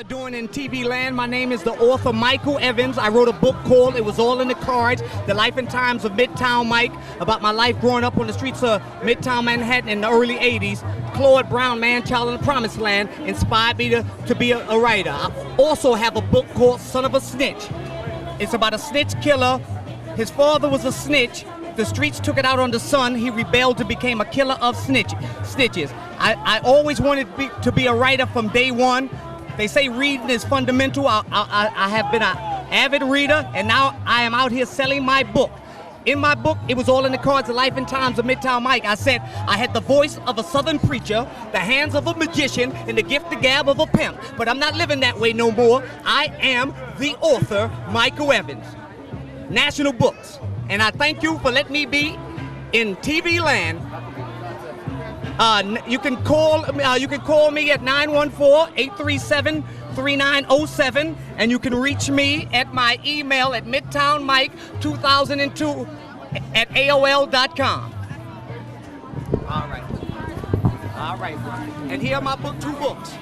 doing in TV land? My name is the author Michael Evans. I wrote a book called It Was All in the Cards, The Life and Times of Midtown Mike, about my life growing up on the streets of Midtown Manhattan in the early 80s. Claude Brown, Man Child in the Promised Land, inspired me to be a writer. I also have a book called Son of a Snitch. It's about a snitch killer. His father was a snitch. The streets took it out on the son. He rebelled to become a killer of snitches. I always wanted to be a writer from day one. They say reading is fundamental. I have been an avid reader, and now I am out here selling my book. In my book, It Was All in the Cards, The Life and Times of Midtown Mike, I said I had the voice of a southern preacher, the hands of a magician, and the gift to gab of a pimp. But I'm not living that way no more. I am the author, Michael Evans. National Books. And I thank you for letting me be in TV land. You can call me at 914-837-3907, and you can reach me at my email at midtownmike2002@aol.com. All right. And here are my two books.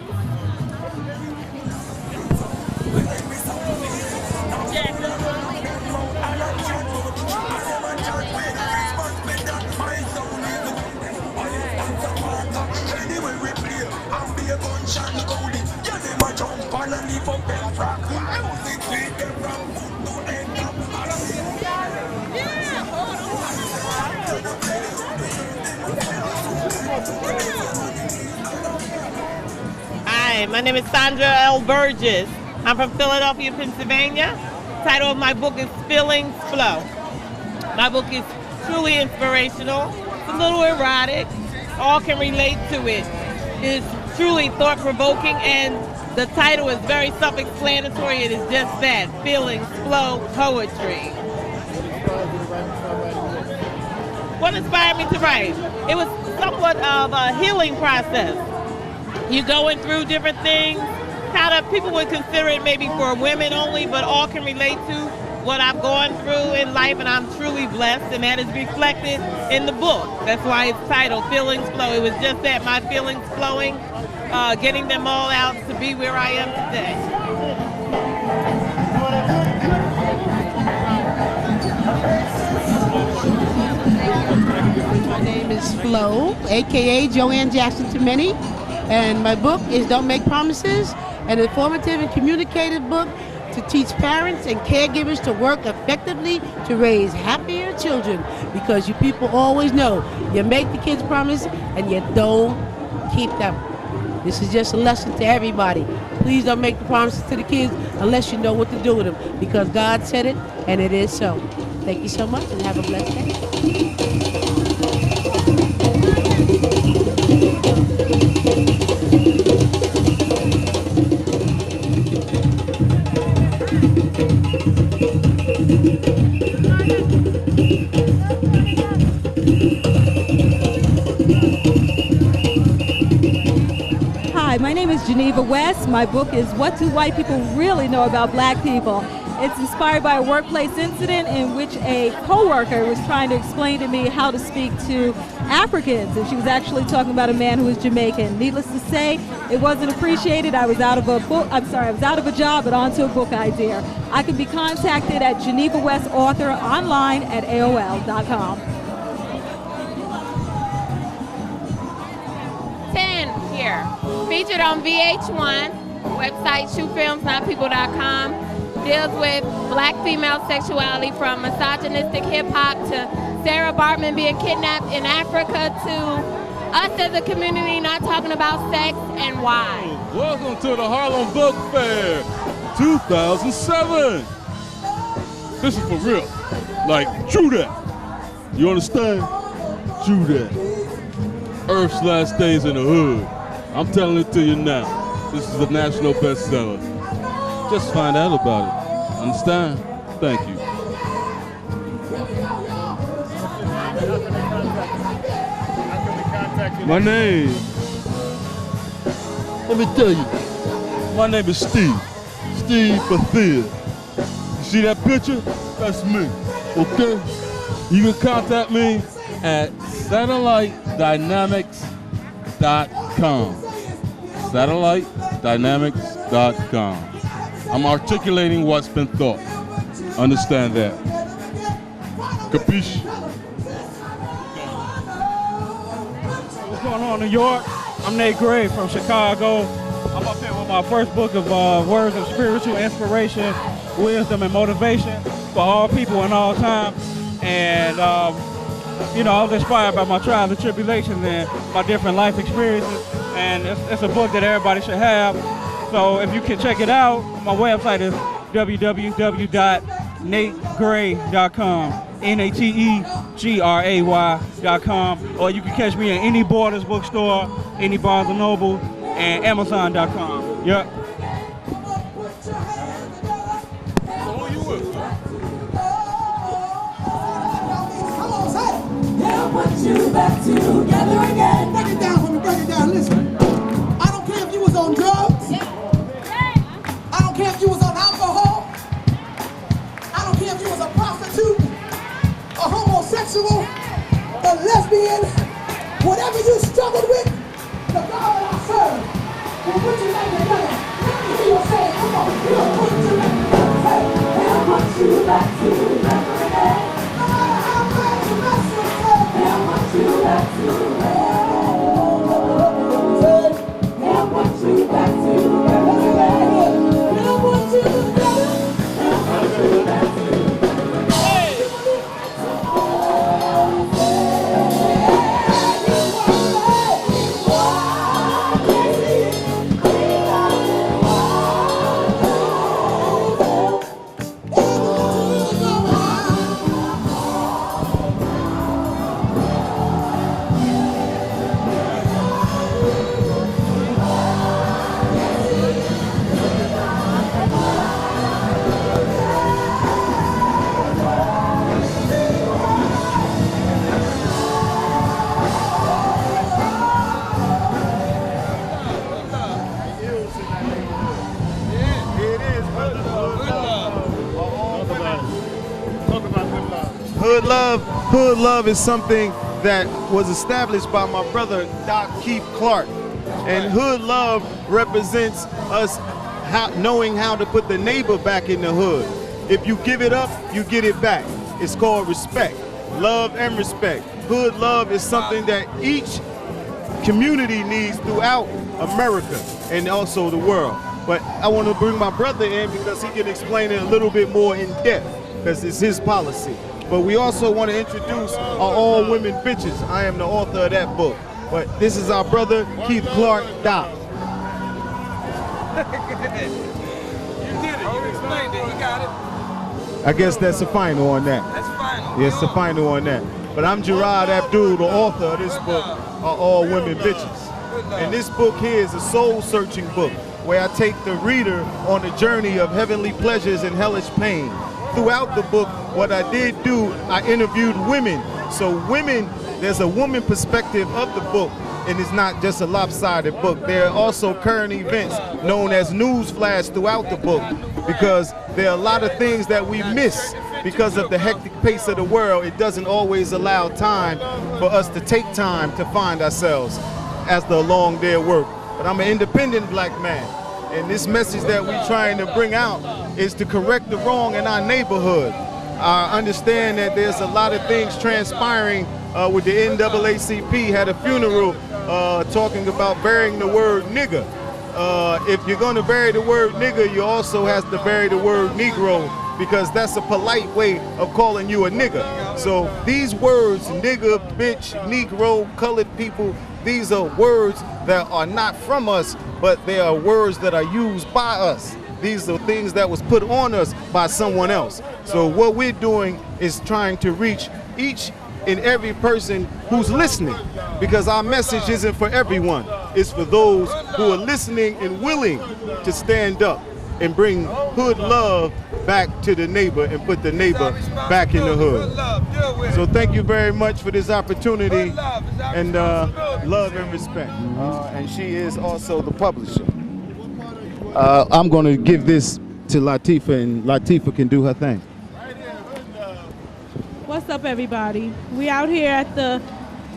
Hi, my name is Sandra L. Burgess. I'm from Philadelphia, Pennsylvania. The title of my book is Feelings Flow. My book is truly inspirational. It's a little erotic. All can relate to it. It's truly thought-provoking, and the title is very self-explanatory. It is just that, Feelings Flow Poetry. What inspired me to write? It was somewhat of a healing process. You're going through different things. Kind of people would consider it maybe for women only, but all can relate to what I've gone through in life, and I'm truly blessed, and that is reflected in the book. That's why it's titled Feelings Flow. It was just that, my feelings flowing, getting them all out to be where I am today. My name is Flo, aka Joanne Jackson to many, and my book is Don't Make Promises, an informative and communicative book to teach parents and caregivers to work effectively to raise happier children, because you people always know you make the kids promise and you don't keep them. This is just a lesson to everybody. Please don't make the promises to the kids unless you know what to do with them, because God said it and it is so. Thank you so much and have a blessed day. Hi, my name is Geneva West. My book is What Do White People Really Know About Black People? It's inspired by a workplace incident in which a coworker was trying to explain to me how to speak to Africans, and she was actually talking about a man who was Jamaican. Needless to say, it wasn't appreciated. I was out of a job, but onto a book idea. I can be contacted at Geneva West Author online at AOL.com. 10 here, featured on VH1, website shootfilmsnotpeople.com, deals with black female sexuality from misogynistic hip-hop to Sarah Bartman being kidnapped in Africa to us as a community not talking about sex and why. Welcome to the Harlem Book Fair 2007. This is for real. Like, true that. You understand? True that. Earth's Last Days in the Hood. I'm telling it to you now. This is a national bestseller. Just find out about it. Understand? Thank you. My name, let me tell you, my name is Steve Bethia. You see that picture? That's me, okay? You can contact me at satellitedynamics.com. Satellitedynamics.com. FTB.com. I'm articulating what's been thought. Understand that. Capiche? What's going on, New York? I'm Nate Gray from Chicago. I'm up here with my first book of words of spiritual inspiration, wisdom, and motivation for all people in all time. And, you know, I was inspired by my trials and tribulations and my different life experiences. And it's a book that everybody should have. So if you can check it out, my website is www.nategray.com. NATEGRAY.com, or you can catch me in any Borders bookstore, any Barnes & Noble, and Amazon.com. Yep. Put you back together again. Break it down for me, break it down. Listen, I don't care if you was on drugs. I don't care if you was on alcohol. I don't care if you was a prostitute, a homosexual, a lesbian, whatever you struggled with, the God that I serve will put you back together. Let me hear you say it. Come on, he'll put you back together. Hey, he'll put you back together again. No matter how bad you mess yourself, he'll put you back together. He'll put you back together again. He'll put you together. He'll put you back together. Hood love is something that was established by my brother Doc Keith Clark, and hood love represents us knowing how to put the neighbor back in the hood. If you give it up, you get it back. It's called respect, love and respect. Hood love is something that each community needs throughout America and also the world. But I want to bring my brother in because he can explain it a little bit more in depth because it's his policy. But we also want to introduce our All Women Bitches. I am the author of that book. But this is our brother, Keith Clark, Doc. You did it. You explained it. You got it. I guess that's a final on that. That's final. Yes, a final on that. But I'm Gerard Abdul, the author of this book, Are All Women Bitches. And this book here is a soul-searching book where I take the reader on a journey of heavenly pleasures and hellish pain. Throughout the book, what I did do, I interviewed women. So women, there's a woman perspective of the book, and it's not just a lopsided book. There are also current events known as news flash throughout the book, because there are a lot of things that we miss because of the hectic pace of the world. It doesn't always allow time for us to take time to find ourselves as the long day of work. But I'm an independent black man, and this message that we're trying to bring out is to correct the wrong in our neighborhood. I understand that there's a lot of things transpiring with the NAACP, had a funeral talking about burying the word nigger. If you're going to bury the word nigger, you also have to bury the word Negro, because that's a polite way of calling you a nigger. So these words, nigger, bitch, Negro, colored people, these are words that are not from us, but they are words that are used by us. These are things that was put on us by someone else. So what we're doing is trying to reach each and every person who's listening, because our message isn't for everyone. It's for those who are listening and willing to stand up and bring hood love back to the neighbor and put the neighbor back in the hood. So thank you very much for this opportunity, and love and respect. And she is also the publisher. I'm going to give this to Latifah, and Latifah can do her thing. What's up, everybody? We out here at the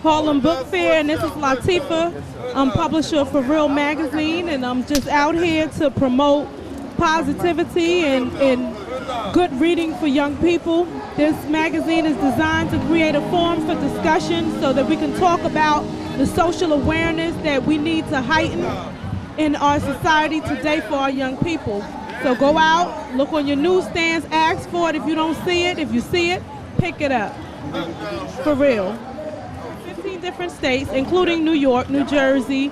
Harlem Book Fair, and this is Latifah. I'm publisher for Real Magazine, and I'm just out here to promote positivity and good reading for young people. This magazine is designed to create a forum for discussion so that we can talk about the social awareness that we need to heighten in our society today for our young people. So go out, look on your newsstands, ask for it if you don't see it. If you see it, pick it up. For real. 15 different states, including New York, New Jersey,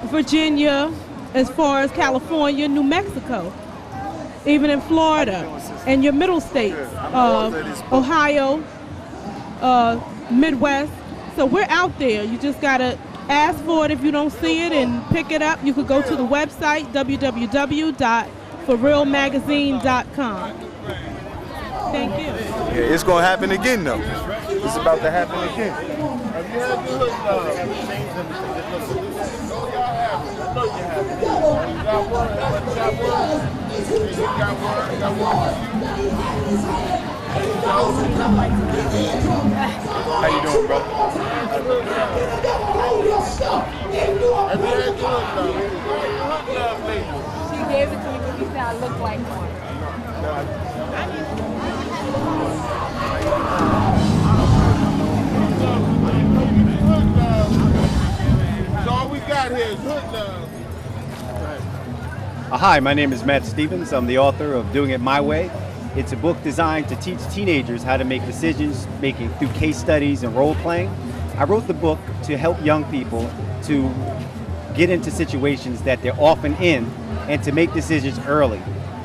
Virginia, as far as California, New Mexico, even in Florida, and your middle states, Ohio, Midwest. So we're out there. You just gotta ask for it if you don't see it and pick it up. You could go to the website, www.forrealmagazine.com. Thank you. Yeah, it's gonna happen again though. It's about to happen again. How you doing, bro? She gave it to me because she said I look like one. All we got here is hood love. Hi, my name is Matt Stevens. I'm the author of Doing It My Way. It's a book designed to teach teenagers how to make decisions, making through case studies and role playing. I wrote the book to help young people to get into situations that they're often in and to make decisions early.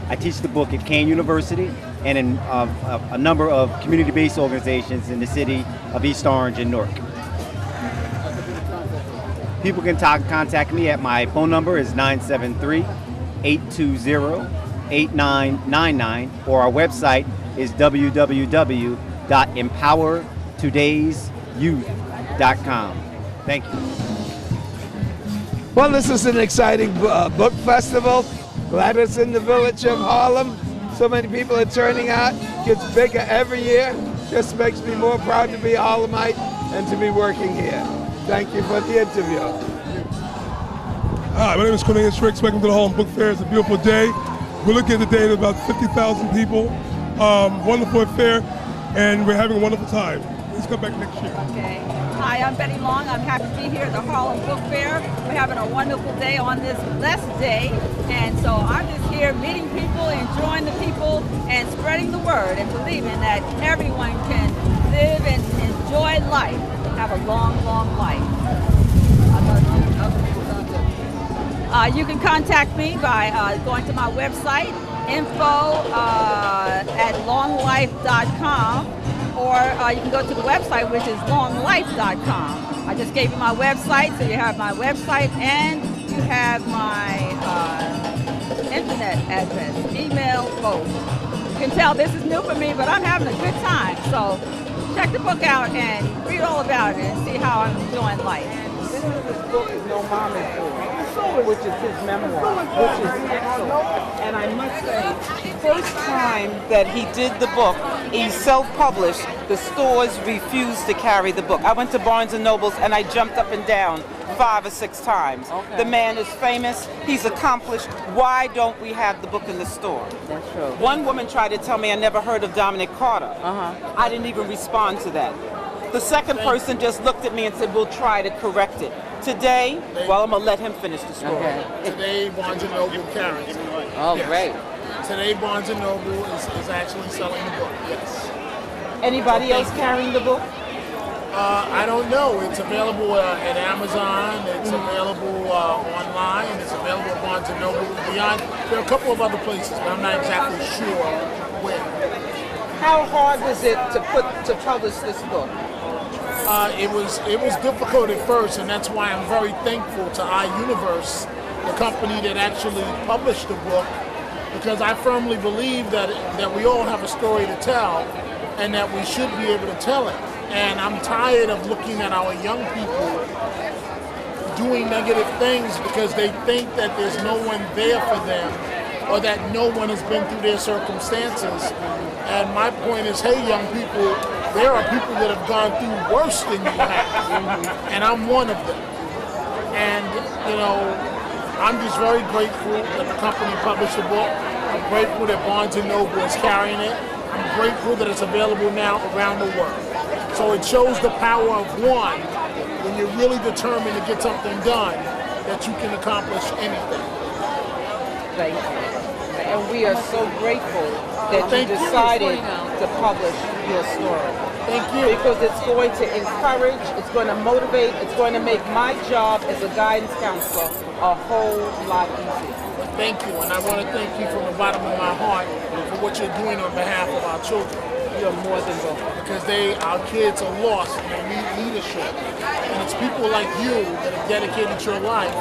I teach the book at Kane University and in a number of community-based organizations in the city of East Orange and Newark. People can contact me at my phone number is 973-820-8999, or our website is www.empowertoday'syouth.com. Thank you. Well, this is an exciting book festival. Glad it's in the village of Harlem. So many people are turning out. Gets bigger every year. Just makes me more proud to be a Harlemite and to be working here. Thank you for the interview. Hi, my name is Cornelius Ricks. Welcome to the Harlem Book Fair. It's a beautiful day. We're looking at the day of about 50,000 people. Wonderful affair, and we're having a wonderful time. Let's come back next year. Okay. Hi, I'm Betty Long. I'm happy to be here at the Harlem Book Fair. We're having a wonderful day on this blessed day, and so I'm just here meeting people, enjoying the people, and spreading the word, and believing that everyone can live and enjoy life, have a long, long life. You can contact me by going to my website, info@longlife.com, or you can go to the website, which is longlife.com. I just gave you my website, so you have my website and you have my internet address, email, both. You can tell this is new for me, but I'm having a good time. So check the book out and read all about it and see how I'm enjoying life. This book is No Mama's Boy, which is his memoir, which is excellent. And I must say, first time that he did the book, he self-published, the stores refused to carry the book. I went to Barnes & Noble's and I jumped up and down 5 or 6 times. Okay. The man is famous, he's accomplished. Why don't we have the book in the store? That's true. One woman tried to tell me I never heard of Dominic Carter. I didn't even respond to that. The second person just looked at me and said, we'll try to correct it. Today, well, I'm going to let him finish the story. Okay. Today, Barnes & Noble carries it. Oh, yes. Great. Today, Barnes & Noble is actually selling the book, yes. Anybody else carrying the book? I don't know. It's available at Amazon. It's available online. It's available at Barnes & Noble. Beyond, there are a couple of other places, but I'm not exactly sure where. How hard was it to publish this book? It was difficult at first, and that's why I'm very thankful to iUniverse, the company that actually published the book, because I firmly believe that we all have a story to tell, and that we should be able to tell it. And I'm tired of looking at our young people doing negative things because they think that there's no one there for them, or that no one has been through their circumstances. And my point is, hey, young people, there are people that have gone through worse than you have, and I'm one of them. And, you know, I'm just very grateful that the company published the book. I'm grateful that Barnes & Noble is carrying it. I'm grateful that it's available now around the world. So it shows the power of one, when you're really determined to get something done, that you can accomplish anything. Thank you. And we are so grateful that you decided to publish your story. Thank you. Because it's going to encourage, it's going to motivate, it's going to make my job as a guidance counselor a whole lot easier. Thank you, and I want to thank you from the bottom of my heart for what you're doing on behalf of our children. You're more than welcome. Because our kids are lost and they need leadership. And it's people like you that have dedicated your life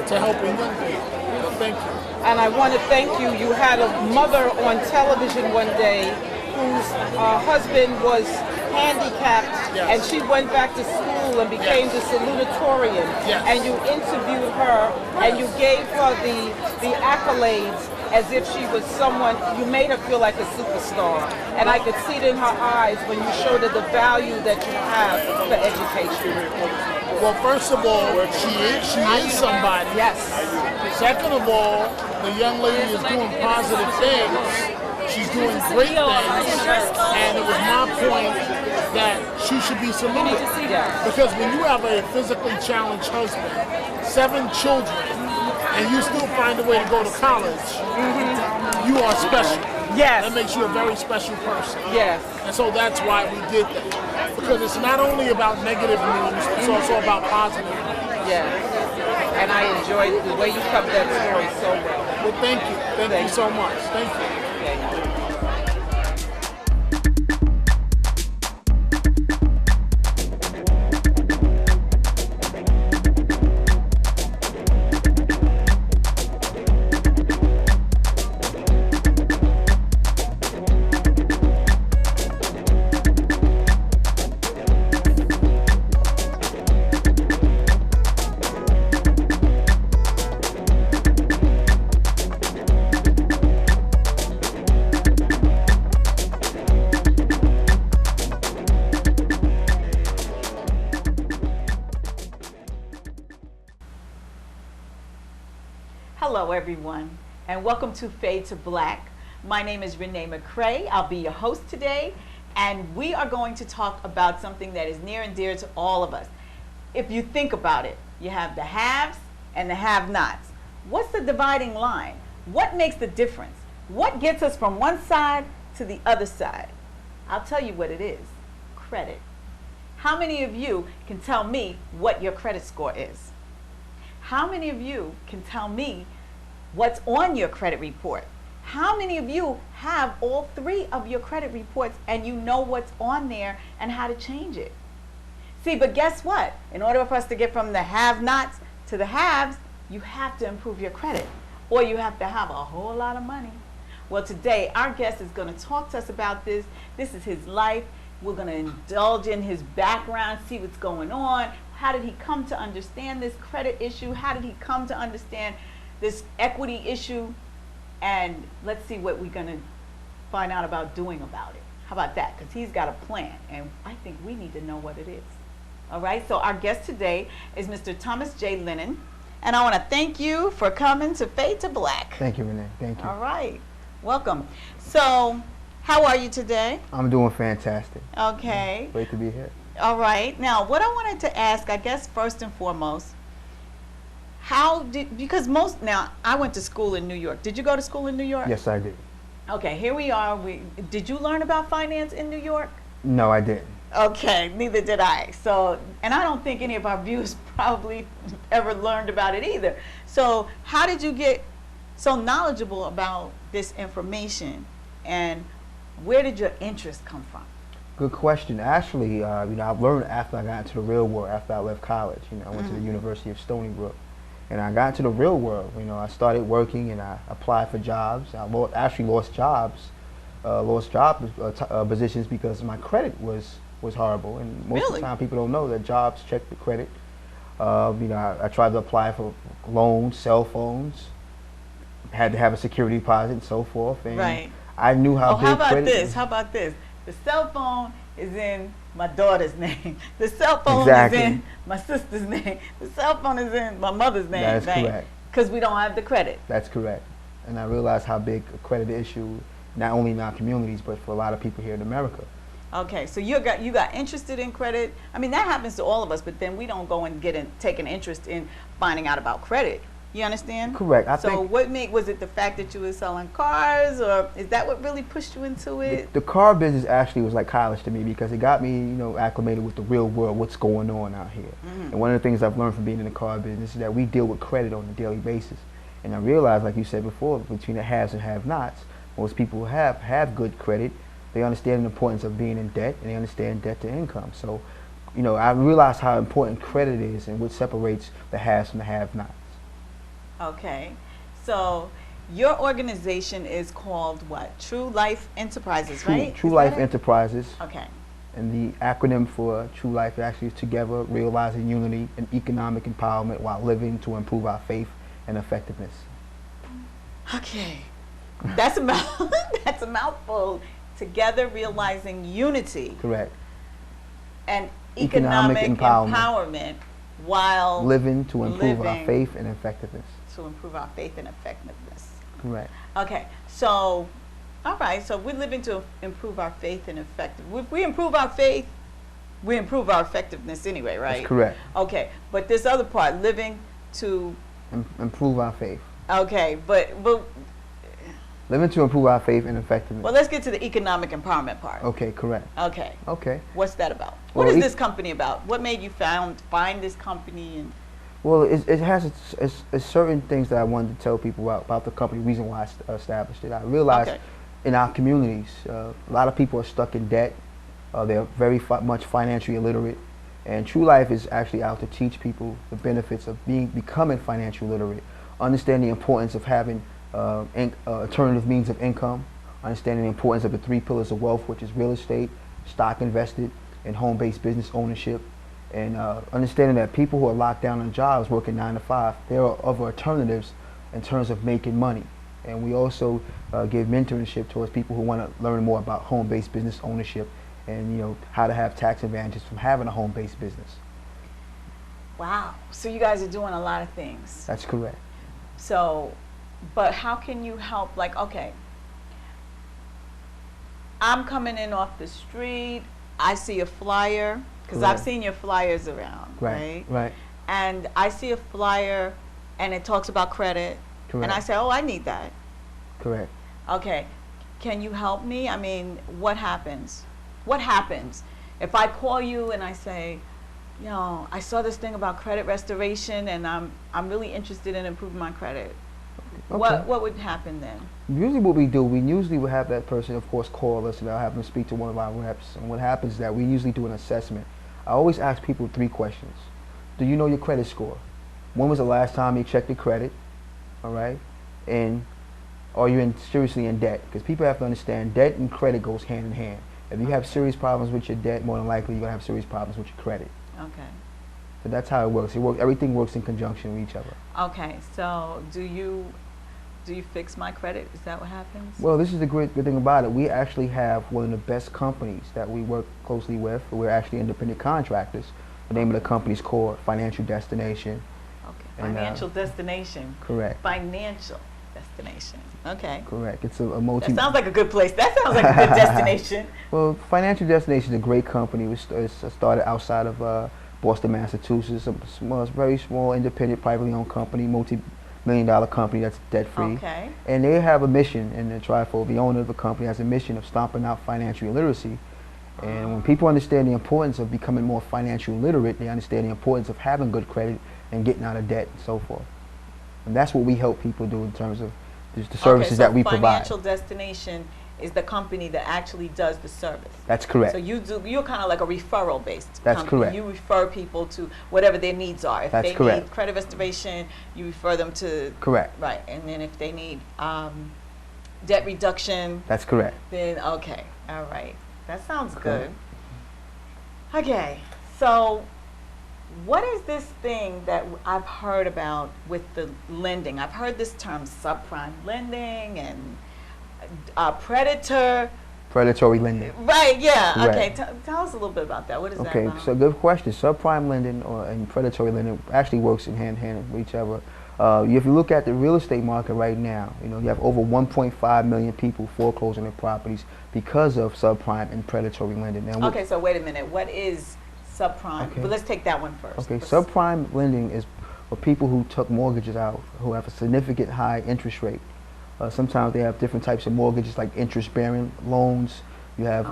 to helping young people. So thank you. And I want to thank you. You had a mother on television one day whose husband was handicapped, and she went back to school and became the salutatorian. And you interviewed her, and you gave her the accolades as if she was someone, you made her feel like a superstar. And I could see it in her eyes when you showed her the value that you have for education. Well, first of all, she is somebody. Yes. Second of all, the young lady is doing positive things. She's doing great things. And it was my point that she should be saluted. Because when you have a physically challenged husband, 7 children, and you still find a way to go to college, you are special. Yes. That makes you a very special person. Yes. And so that's why we did that. Because it's not only about negative news, it's also about positive news. Yes. And I enjoyed the way you covered that story so well. Well, thank you. Thank you so much. Thank you. Thank you. Hello everyone, and welcome to Fade to Black. My name is Rene McRae. I'll be your host today, and we are going to talk about something that is near and dear to all of us. If you think about it, you have the haves and the have-nots. What's the dividing line? What makes the difference? What gets us from one side to the other side? I'll tell you what it is: credit. How many of you can tell me what your credit score is? How many of you can tell me what's on your credit report? How many of you have all 3 of your credit reports and you know what's on there and how to change it? See, but guess what? In order for us to get from the have-nots to the haves, you have to improve your credit, or you have to have a whole lot of money. Well, today our guest is going to talk to us about this. This is his life. We're going to indulge in his background, see what's going on. How did he come to understand this credit issue? How did he come to understand this equity issue? And let's see what we're going to find out about doing about it. How about that? Because he's got a plan, and I think we need to know what it is. All right, so our guest today is Mr. Thomas J. Lennon, and I want to thank you for coming to Fade to Black. Thank you, Renee. Thank you. All right, welcome. So, how are you today? I'm doing fantastic. Okay. Great to be here. All right. Now, what I wanted to ask, I guess first and foremost, because I went to school in New York. Did you go to school in New York? Yes, I did. Okay, here we are. Did you learn about finance in New York? No, I didn't. Okay, neither did I. So, and I don't think any of our viewers probably ever learned about it either. So, how did you get so knowledgeable about this information, and where did your interest come from? Good question. Actually, I've learned after I got into the real world, after I left college. I went to the University of Stony Brook, and I got into the real world. I started working and I applied for jobs. I actually lost jobs, positions because my credit was horrible. And most of the time, people don't know that jobs check the credit. I tried to apply for loans, cell phones, had to have a security deposit and so forth. And right. I knew how big how about credit this? was. How about this? The cell phone is in my daughter's name. The cell phone Exactly. is in my sister's name. The cell phone is in my mother's name. That is correct. Because we don't have the credit. That's correct. And I realized how big a credit issue, not only in our communities, but for a lot of people here in America. Okay, so you got interested in credit. I mean, that happens to all of us, but then we don't go and take an interest in finding out about credit. You understand? Correct. So was it the fact that you were selling cars, or is that what really pushed you into it? The car business actually was like college to me because it got me, acclimated with the real world, what's going on out here. And one of the things I've learned from being in the car business is that we deal with credit on a daily basis. And I realized, like you said before, between the haves and have-nots, most people who have good credit, they understand the importance of being in debt, and they understand debt to income. So, I realized how important credit is and what separates the haves from the have-nots. Okay, so your organization is called what? True Life Enterprises, right? True Life Enterprises. Okay. And the acronym for True Life actually is Together, Realizing Unity and Economic Empowerment while living to improve our faith and effectiveness. Okay, that's a mouthful. Together, realizing unity. Correct. And economic empowerment while living to improve our faith and effectiveness. To improve our faith and effectiveness. Correct. Okay, so, all right, so we're living to improve our faith and effectiveness. If we improve our faith, we improve our effectiveness anyway, right? That's correct. Okay, but this other part, living to improve our faith. Okay, but living to improve our faith and effectiveness. Well, let's get to the economic empowerment part. Okay, correct. Okay. Okay. What's that about? Well, what is this company about? What made you find this company? And well, it has it's certain things that I wanted to tell people about the company, reason why I established it. I realized in our communities, a lot of people are stuck in debt. They're very much financially illiterate. And True Life is actually out to teach people the benefits of becoming financially literate, understand the importance of having alternative means of income, understanding the importance of the 3 pillars of wealth, which is real estate, stock invested, and home-based business ownership, and understanding that people who are locked down on jobs working 9 to 5, there are other alternatives in terms of making money. And we also give mentorship towards people who want to learn more about home-based business ownership and how to have tax advantages from having a home-based business. Wow, so you guys are doing a lot of things. That's correct. So, but how can you help? Like, okay, I'm coming in off the street, I see a flyer, because I've seen your flyers around, right? Right. And I see a flyer and it talks about credit. Correct. And I say, oh, I need that. Correct. Okay, can you help me? I mean, what happens? What happens if I call you and I say, I saw this thing about credit restoration and I'm really interested in improving my credit. Okay. What would happen then? Usually what we do, we usually will have that person, of course, call us and I'll have them speak to one of our reps. And what happens is that we usually do an assessment. I always ask people 3 questions. Do you know your credit score? When was the last time you checked your credit? All right? And are you seriously in debt? Because people have to understand debt and credit goes hand in hand. If you have serious problems with your debt, more than likely you're going to have serious problems with your credit. Okay. So that's how it works. Everything works in conjunction with each other. Okay, so do you fix my credit? Is that what happens? Well, this is the good thing about it. We actually have one of the best companies that we work closely with. We're actually independent contractors. The name of the company is called Financial Destination. Okay, Financial Destination. Correct. Financial Destination. Okay. Correct. It's a multi. That sounds like a good place. That sounds like a good destination. Well, Financial Destination is a great company. It started outside of Boston, Massachusetts. A very small, independent, privately owned company, multi-million-dollar company that's debt-free. Okay. And they have a mission, and the trifold, the owner of the company, has a mission of stomping out financial illiteracy. And when people understand the importance of becoming more financially literate, they understand the importance of having good credit and getting out of debt and so forth. And that's what we help people do in terms of the services that we provide. Financial Destination is the company that actually does the service. That's correct. So you're kind of like a referral-based That's company. correct. You refer people to whatever their needs are. If That's they correct. need credit restoration, you refer them to... Correct. Right. And then if they need debt reduction... That's correct. Then, okay. All right. That sounds good. Okay. So what is this thing that I've heard about with the lending? I've heard this term subprime lending and predator Predatory lending. Right, yeah. Correct. Okay, tell us a little bit about that. What is that Okay, about? so good question. Subprime lending and predatory lending actually works in hand in hand with each other. If you look at the real estate market right now, you have over 1.5 million people foreclosing their properties because of subprime and predatory lending. Now, okay, so wait a minute. What is subprime? Okay. But let's take that one first. Okay, subprime lending is for people who took mortgages out who have a significant high interest rate. Sometimes they have different types of mortgages like interest-bearing loans. You have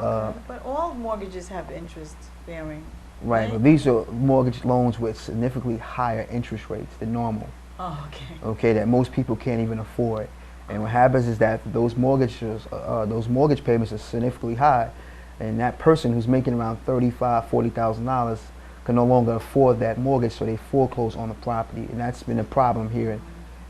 but all mortgages have interest-bearing. right, but these are mortgage loans with significantly higher interest rates than normal. Oh, okay. Okay, that most people can't even afford. And what happens is that those mortgage payments are significantly high, and that person who's making around $35,000, $40,000 can no longer afford that mortgage, so they foreclose on the property, and that's been a problem here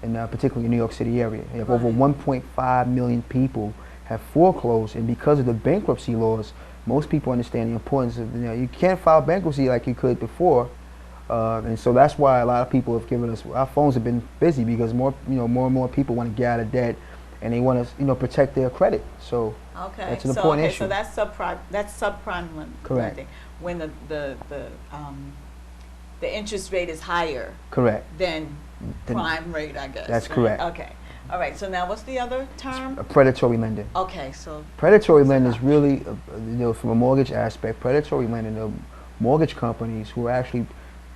in particularly in New York City area. You have over 1.5 million people have foreclosed, and because of the bankruptcy laws, most people understand the importance of, you can't file bankruptcy like you could before, and so that's why a lot of people have given us, our phones have been busy because more and more people want to get out of debt, and they want to, protect their credit. So that's an important issue. So that's subprime. That's subprime lending. Correct. When the interest rate is higher. Correct. Than prime rate, I guess. That's right? correct. Okay. All right. So now, what's the other term? Predatory lending. Okay. So predatory lending is really, from a mortgage aspect, predatory lending, the mortgage companies who are actually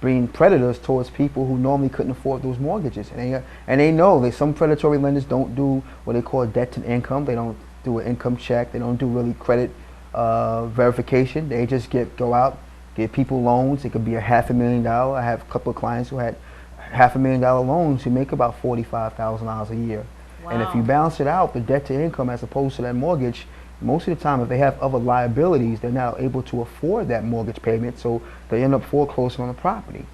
being predators towards people who normally couldn't afford those mortgages, and they know that some predatory lenders don't do what they call debt to income. They don't do an income check. They don't do really credit verification. They just go out, give people loans. It could be $500,000. I have a couple of clients who had $500,000 loans who make about $45,000 a year. Wow. And if you balance it out, the debt to income as opposed to that mortgage, most of the time if they have other liabilities, they're not able to afford that mortgage payment, so they end up foreclosing on the property.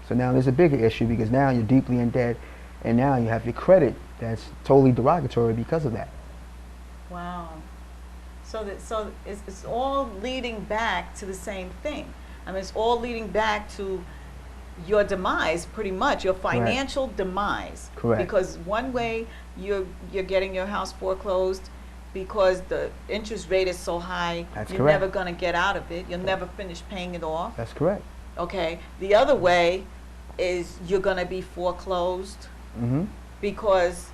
So now there's a bigger issue because now you're deeply in debt, and now you have your credit that's totally derogatory because of that. Wow. So it's all leading back to the same thing. I mean, it's all leading back to your demise, pretty much, your financial demise. Correct. Because one way you're getting your house foreclosed because the interest rate is so high, you're never going to get out of it. You'll never finish paying it off. That's correct. Okay. The other way is you're going to be foreclosed because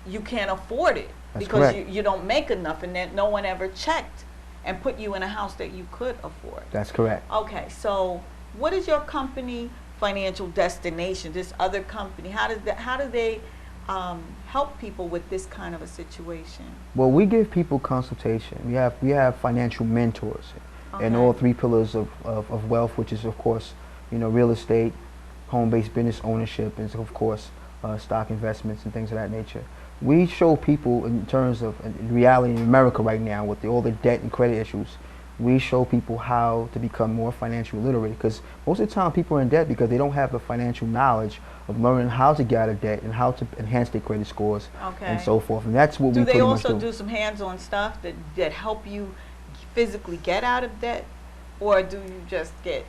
you can't afford it. That's because correct. you don't make enough, and that no one ever checked and put you in a house that you could afford. That's correct. Okay, so what is your company, Financial Destination, this other company? How do they help people with this kind of a situation? Well, we give people consultation. We have financial mentors in all three pillars of wealth, which is of course, real estate, home-based business ownership, and of course stock investments and things of that nature. We show people in terms of reality in America right now with all the debt and credit issues. We show people how to become more financially literate, because most of the time people are in debt because they don't have the financial knowledge of learning how to get out of debt and how to enhance their credit scores and so forth. And that's what we pretty much do. Do they also do some hands-on stuff that help you physically get out of debt, or do you just get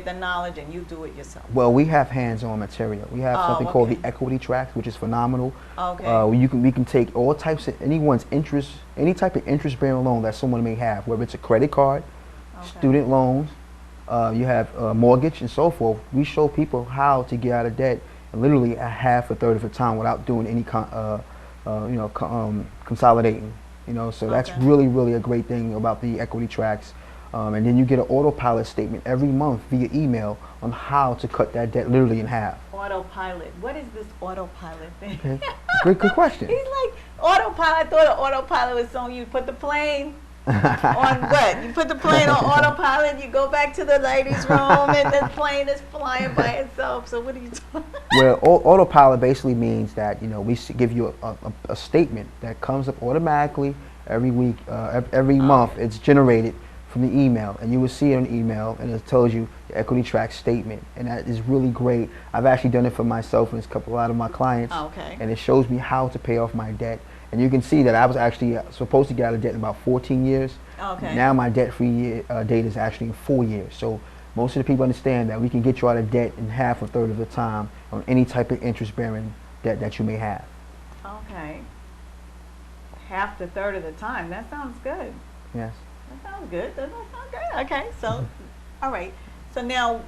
the knowledge and you do it yourself? Well, we have hands-on material. We have something called the equity tracks, which is phenomenal. Okay. We can take all types of any type of interest-bearing loan that someone may have, whether it's a credit card, student loans, you have a mortgage, and so forth. We show people how to get out of debt in literally a half, a third of the time without doing any consolidating. So that's really, really a great thing about the equity tracks. And then you get an autopilot statement every month via email on how to cut that debt literally in half. Autopilot. What is this autopilot thing? Okay. Good question. He's like, autopilot. I thought an autopilot was something you put the plane on what? You put the plane on autopilot, you go back to the ladies' room, and the plane is flying by itself. So what are you talking about? Well, autopilot basically means that, we give you a statement that comes up automatically every week, every month. It's generated from the email, and you will see it on the email, and it tells you the equity track statement, and that is really great. I've actually done it for myself and a lot of my clients, and it shows me how to pay off my debt. And you can see that I was actually supposed to get out of debt in about 14 years. Now my debt-free date is actually in 4 years. So most of the people understand that we can get you out of debt in half or third of the time on any type of interest-bearing debt that you may have. Okay. half the third of the time. That sounds good. Yes. That sounds good. Doesn't that sound good? Okay, so, all right. So now,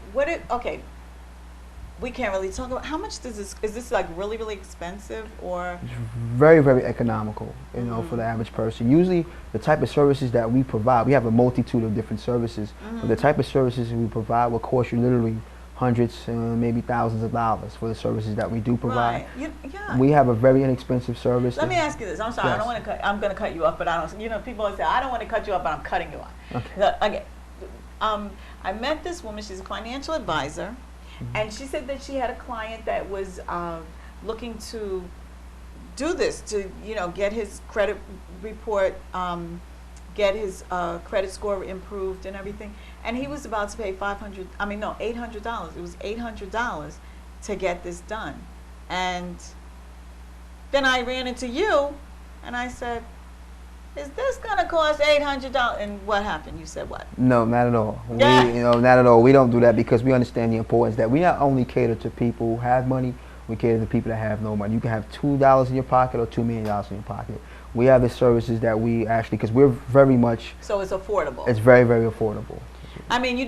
okay, we can't really talk about, how much does this, is this like really, really expensive or? It's very, very economical, you know, for the average person. Usually the type of services that we provide, we have a multitude of different services, but the type of services we provide will cost you literally hundreds, maybe thousands of dollars for the services that we do provide. Right. Yeah. We have a very inexpensive service. Let me ask you this. I'm sorry. Yes. I don't want to cut. I'm going to cut you off, but I don't. You know, people always say I don't want to cut you off, but I'm cutting you off. Okay. I met this woman. She's a financial advisor, and she said that she had a client that was looking to do this to, you know, get his credit report, get his credit score improved and everything. And he was about to pay $800. It was $800 to get this done. And then I ran into you, and I said, "Is this gonna cost $800?" And what happened? You said what? No, not at all. Not at all. We don't do that because we understand the importance that we not only cater to people who have money, we cater to people that have no money. You can have $2 in your pocket or $2 million in your pocket. We have the services that we actually, because we're very much. So it's affordable. It's very, very affordable. I mean, you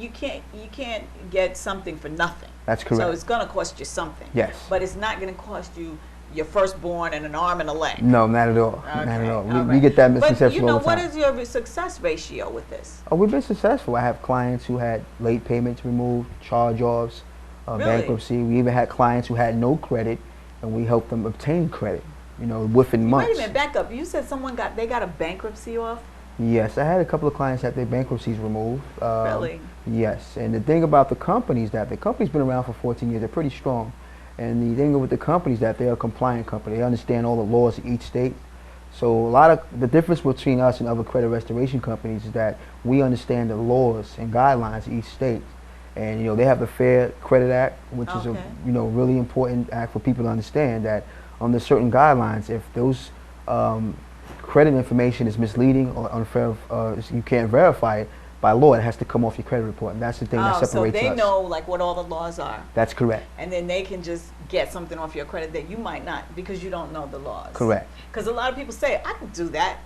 can't get something for nothing. That's correct. So it's gonna cost you something. Yes. But it's not gonna cost you your firstborn and an arm and a leg. No, not at all. Okay. Not at all. We get that misconception all the time. But you know, what is your success ratio with this? Oh, we've been successful. I have clients who had late payments removed, charge-offs, bankruptcy. We even had clients who had no credit, and we helped them obtain credit, you know, within months. Wait a minute, back up. You said they got a bankruptcy off? Yes, I had a couple of clients that their bankruptcies removed. Really? Yes, and the thing about the companies that the company's been around for 14 years. They're pretty strong. And the thing with the companies that they're a compliant company. They understand all the laws of each state. So a lot of the difference between us and other credit restoration companies is that we understand the laws and guidelines of each state. And you know, they have the Fair Credit Act, which is a really important act for people to understand that under certain guidelines, if those credit information is misleading or unfair, you can't verify it, by law it has to come off your credit report, and that's the thing that separates us. So they know like what all the laws are. That's correct. And then they can just get something off your credit that you might not because you don't know the laws. Correct. Because a lot of people say, I can do that.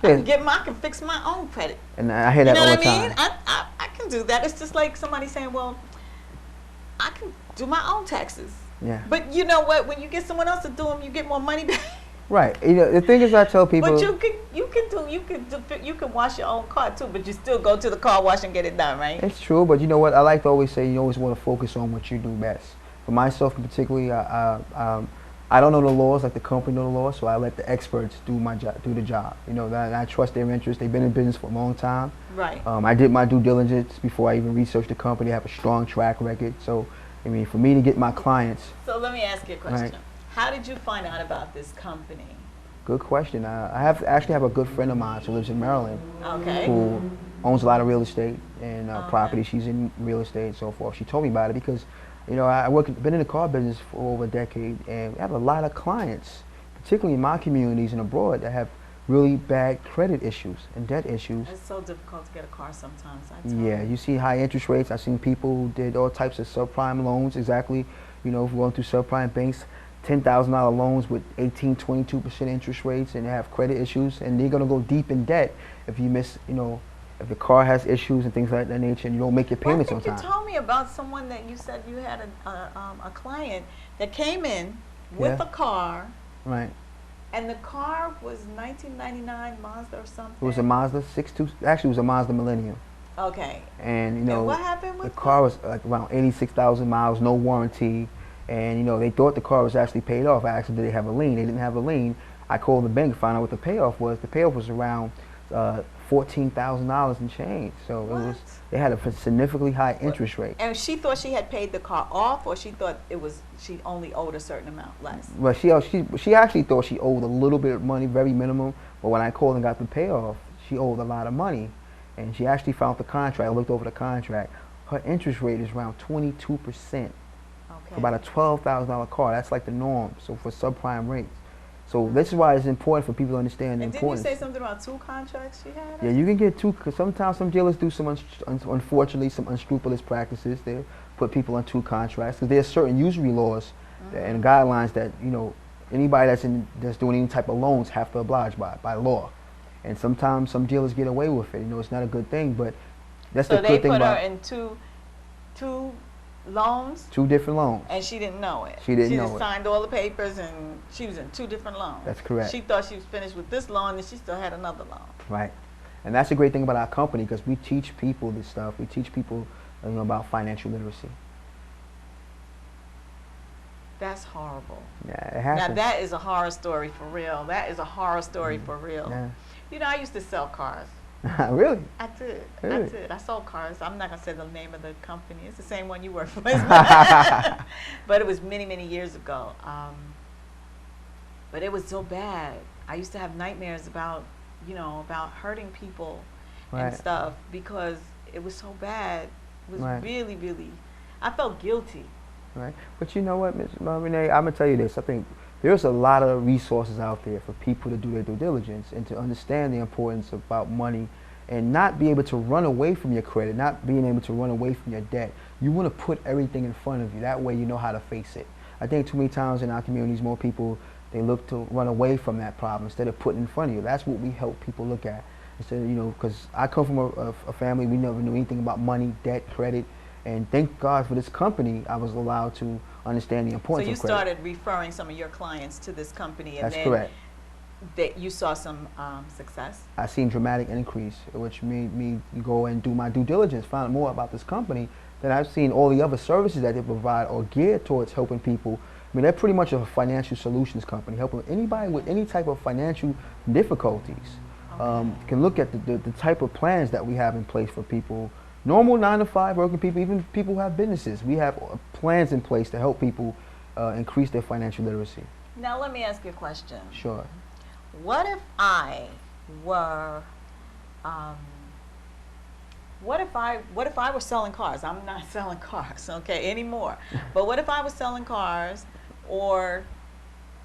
I can fix my own credit. And I hear that all the time. You know what I mean? I can do that. It's just like somebody saying, well, I can do my own taxes. Yeah. But you know what? When you get someone else to do them, you get more money back. Right. You know, the thing is, I tell people. But you can wash your own car too, but you still go to the car wash and get it done, right? It's true, but you know what? I like to always say you always want to focus on what you do best. For myself, particularly, I don't know the laws like the company know the laws, so I let the experts do the job. You know, that I trust their interests. They've been in business for a long time. Right. I did my due diligence before I even researched the company. I have a strong track record. So, I mean, for me to get my clients. So let me ask you a question. Right. How did you find out about this company? Good question. I actually have a good friend of mine who lives in Maryland. Okay. Who owns a lot of real estate and property. She's in real estate and so forth. She told me about it because, you know, been in the car business for over a decade, and we have a lot of clients, particularly in my communities and abroad, that have really bad credit issues and debt issues. It's so difficult to get a car sometimes. Yeah, you see high interest rates. I've seen people who did all types of subprime loans, exactly, you know, going through subprime banks, $10,000 loans with 18, 22% interest rates, and they have credit issues, and they're gonna go deep in debt if you miss, you know, if the car has issues and things like that nature, and you don't make your payments on time. You told me about someone that you said you had a client that came in with a car. Right. And the car was 1999 Mazda or something. It was a Mazda 6.2. Actually, it was a Mazda Millennium. Okay. And you know, and what happened with the car was like around 86,000 miles, no warranty. And you know, they thought the car was actually paid off. I asked them, did they have a lien? They didn't have a lien. I called the bank to find out what the payoff was. The payoff was around $14,000 and change. So they had a significantly high interest rate. And she thought she had paid the car off, or she thought she only owed a certain amount less. Well, she actually thought she owed a little bit of money, very minimum. But when I called and got the payoff, she owed a lot of money. And she actually found the contract. I looked over the contract. Her interest rate is around 22%. For about a $12,000 car. That's like the norm. So for subprime rates. So this is why it's important for people to understand the importance. Didn't you say something about 2 contracts she had? Yeah, you can get 2, because sometimes some dealers do some, unfortunately, some unscrupulous practices. They put people on 2 contracts, because there's certain usury laws and guidelines that, you know, anybody that's doing any type of loans have to oblige by law. And sometimes some dealers get away with it. You know, it's not a good thing, but that's the good thing about. So they put her in two loans? 2 different loans. And she didn't know it. She didn't know it. She just signed all the papers and she was in 2 different loans. That's correct. She thought she was finished with this loan and she still had another loan. Right. And that's the great thing about our company, because we teach people this stuff. We teach people, you know, about financial literacy. That's horrible. Yeah, it happens. Now that is a horror story for real. That is a horror story for real. Yeah. You know, I used to sell cars. Really? I did. Really? I did. I sold cars. I'm not going to say the name of the company. It's the same one you work for. But it was many, many years ago. But it was so bad. I used to have nightmares about, you know, about hurting people and stuff because it was so bad. It was really, really, I felt guilty. Right. But you know what, Ms. Renee, I'm going to tell you this. I think there's a lot of resources out there for people to do their due diligence and to understand the importance about money and not be able to run away from your credit, not being able to run away from your debt. You want to put everything in front of you. That way you know how to face it. I think too many times in our communities, more people, they look to run away from that problem instead of putting it in front of you. That's what we help people look at. Instead of, you know, because I come from a family, we never knew anything about money, debt, credit. And thank God for this company, I was allowed to understand the importance of credit. So you started referring some of your clients to this company, and That's then correct. That you saw some success? I seen dramatic increase, which made me go and do my due diligence, find out more about this company. Then I've seen all the other services that they provide are geared towards helping people. I mean, they're pretty much a financial solutions company, helping anybody with any type of financial difficulties. Can look at the type of plans that we have in place for people. Normal 9-to-5 working people, even people who have businesses. We have plans in place to help people increase their financial literacy. Now let me ask you a question. Sure. What if I were, what if I were selling cars? I'm not selling cars, okay, anymore. But what if I was selling cars, or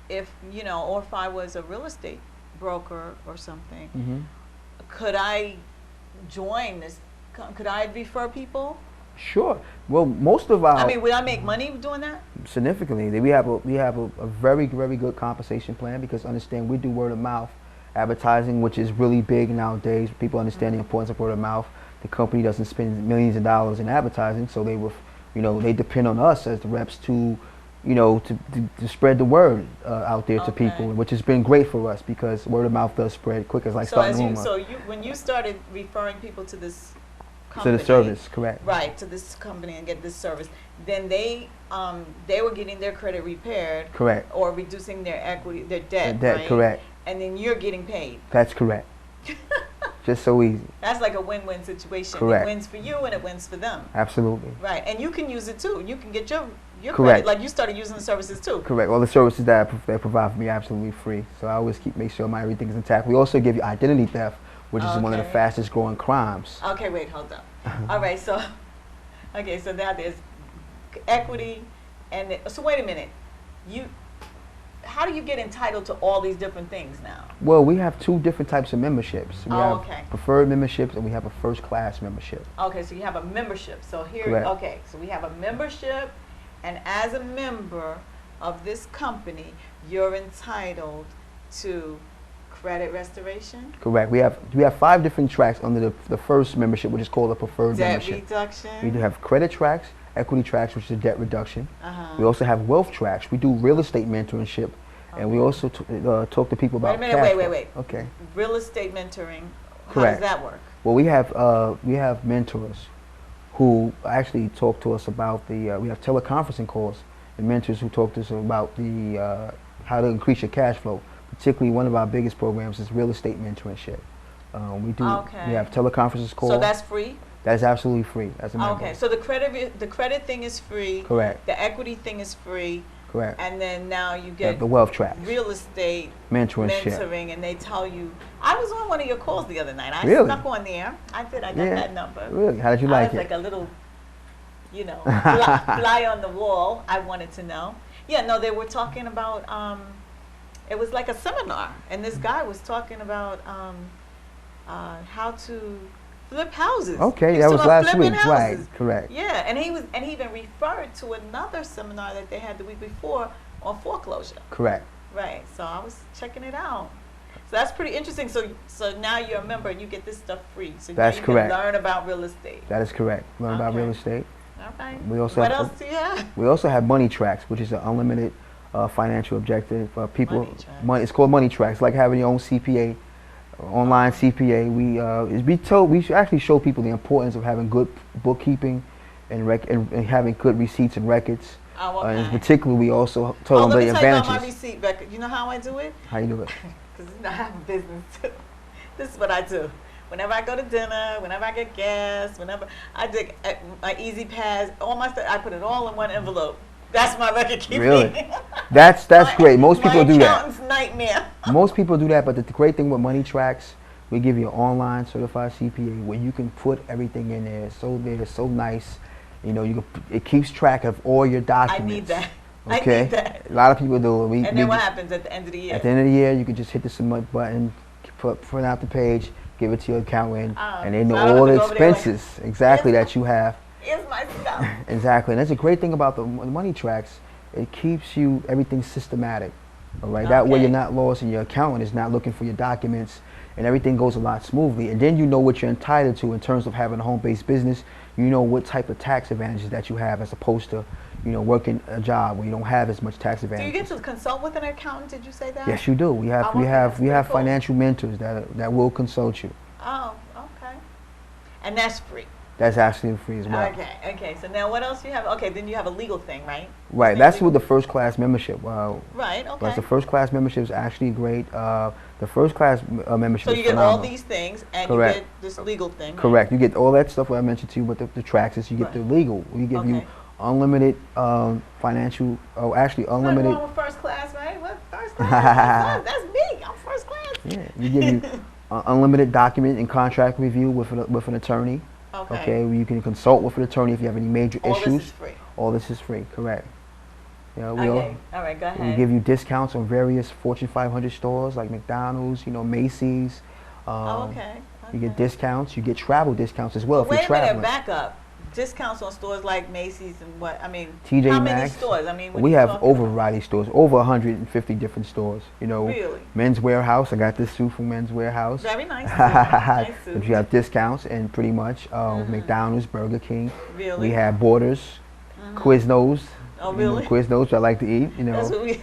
if, you know, or if I was a real estate broker or something? Could I join this? Could I refer people? Sure. Well, most of our. I mean, would I make money doing that? Significantly. We have a very, very good compensation plan, because understand we do word of mouth advertising, which is really big nowadays. People understand the importance of word of mouth. The company doesn't spend millions of dollars in advertising, so they will, you know, they depend on us as the reps to, you know, to spread the word out there to people, which has been great for us because word of mouth does spread quick as like starting a rumor. So when you started referring people to this company, to the service, correct? Right, to this company and get this service, then they were getting their credit repaired, correct, or reducing their equity, their debt, right? Correct. And then you're getting paid. That's correct. Just so easy. That's like a win-win situation. Correct. It wins for you and it wins for them. Absolutely. Right, and you can use it too. You can get your correct. Credit, like you started using the services too. Correct. All the services that they provide for me are absolutely free. So I always make sure my everything is intact. We also give you identity theft, which is one of the fastest growing crimes. Okay, wait, hold up. All right, so so now there's equity, and so wait a minute, how do you get entitled to all these different things now? Well, we have 2 different types of memberships. We have okay. preferred memberships, and we have a first class membership. Okay, so you have a membership. So here, correct. Okay, so we have a membership, and as a member of this company, you're entitled to credit restoration? Correct. We have 5 different tracks under the first membership, which is called a preferred membership. Debt reduction? We do have credit tracks, equity tracks, which is debt reduction. We also have wealth tracks. We do real estate mentorship, and we also talk to people about Wait a minute, wait. Okay. Real estate mentoring, correct. How does that work? Well, we have mentors who actually talk to us about we have teleconferencing calls, and mentors who talk to us about how to increase your cash flow. Particularly, one of our biggest programs is real estate mentorship. We have teleconferences calls. So that's free? That is absolutely free as a member. Okay, so the credit thing is free. Correct. The equity thing is free. Correct. And then now you get the wealth track. Real estate mentoring, and they tell you. I was on one of your calls the other night. I snuck on there. I did. I got that number. Really? How did you like it? I was like a little, fly on the wall. I wanted to know. Yeah, no, they were talking about. It was like a seminar, and this guy was talking about how to flip houses. Okay, that was last week, right? Correct. Yeah, and he even referred to another seminar that they had the week before on foreclosure. Correct. Right. So I was checking it out. So that's pretty interesting. So now you're a member and you get this stuff free. So That's now you correct. can learn about real estate. That is correct. Learn about real estate. Okay. We also What have, else do you have? We also have Money Tracks, which is an unlimited financial objective for people. Money. It's called Money Tracks, like having your own CPA, online CPA. We should actually show people the importance of having good bookkeeping and having good receipts and records. Oh, okay. And particularly, we also tell them the advantages. Let me tell you about my receipt record. You know how I do it? How you do it? Because I have a business too. This is what I do. Whenever I go to dinner, whenever I get gas, whenever I take my Easy Pass, all my stuff, I put it all in one envelope. That's my record keeping. Really? That's great. Most people do that. My accountant's nightmare. Most people do that, but the great thing with Money Tracks, we give you an online certified CPA where you can put everything in there. It's so nice. You know, it keeps track of all your documents. I need that. Okay. I need that. A lot of people do it. And then what happens at the end of the year? At the end of the year, you can just hit the submit button, print out the page, give it to your accountant, and they know all the expenses exactly that you have. Here's my stuff. Exactly, and that's a great thing about the Money Tracks. It keeps everything systematic. All right, that way you're not lost, and your accountant is not looking for your documents, and everything goes a lot smoothly. And then you know what you're entitled to in terms of having a home-based business. You know what type of tax advantages that you have, as opposed to, working a job where you don't have as much tax advantages. Do you get to consult with an accountant? Did you say that? Yes, you do. We have financial mentors that will consult you. Oh, okay. And that's free. That's actually free as well. Okay. So now what else do you have? Okay, then you have a legal thing, right? Right. That's with the first class membership. Right. Okay. But the first class membership is actually great. The first class membership. So you get all these things, and you get this legal thing. Correct. You get all that stuff I mentioned to you, but the taxes. You get the legal. We give you unlimited financial. Oh, actually unlimited. What's wrong with first class, right? What first class? That's me. I'm first class. Yeah. We give you unlimited document and contract review with an attorney. Okay. You can consult with an attorney if you have any major issues. All this is free. All this is free. Correct. All right, go ahead. We give you discounts on various Fortune 500 stores like McDonald's, Macy's. You get discounts. You get travel discounts as well if you're traveling. Wait a minute, back up. Discounts on stores like Macy's and what? I mean, TJ how Maxx. many stores? I mean, we have over a variety of stores, over 150 different stores. Really? Men's Warehouse. I got this suit from Men's Warehouse. Very nice. Nice suit. But you have discounts and pretty much McDonald's, Burger King. Really? We have Borders, Quiznos. Oh, really? Quiznos, which I like to eat. That's what we.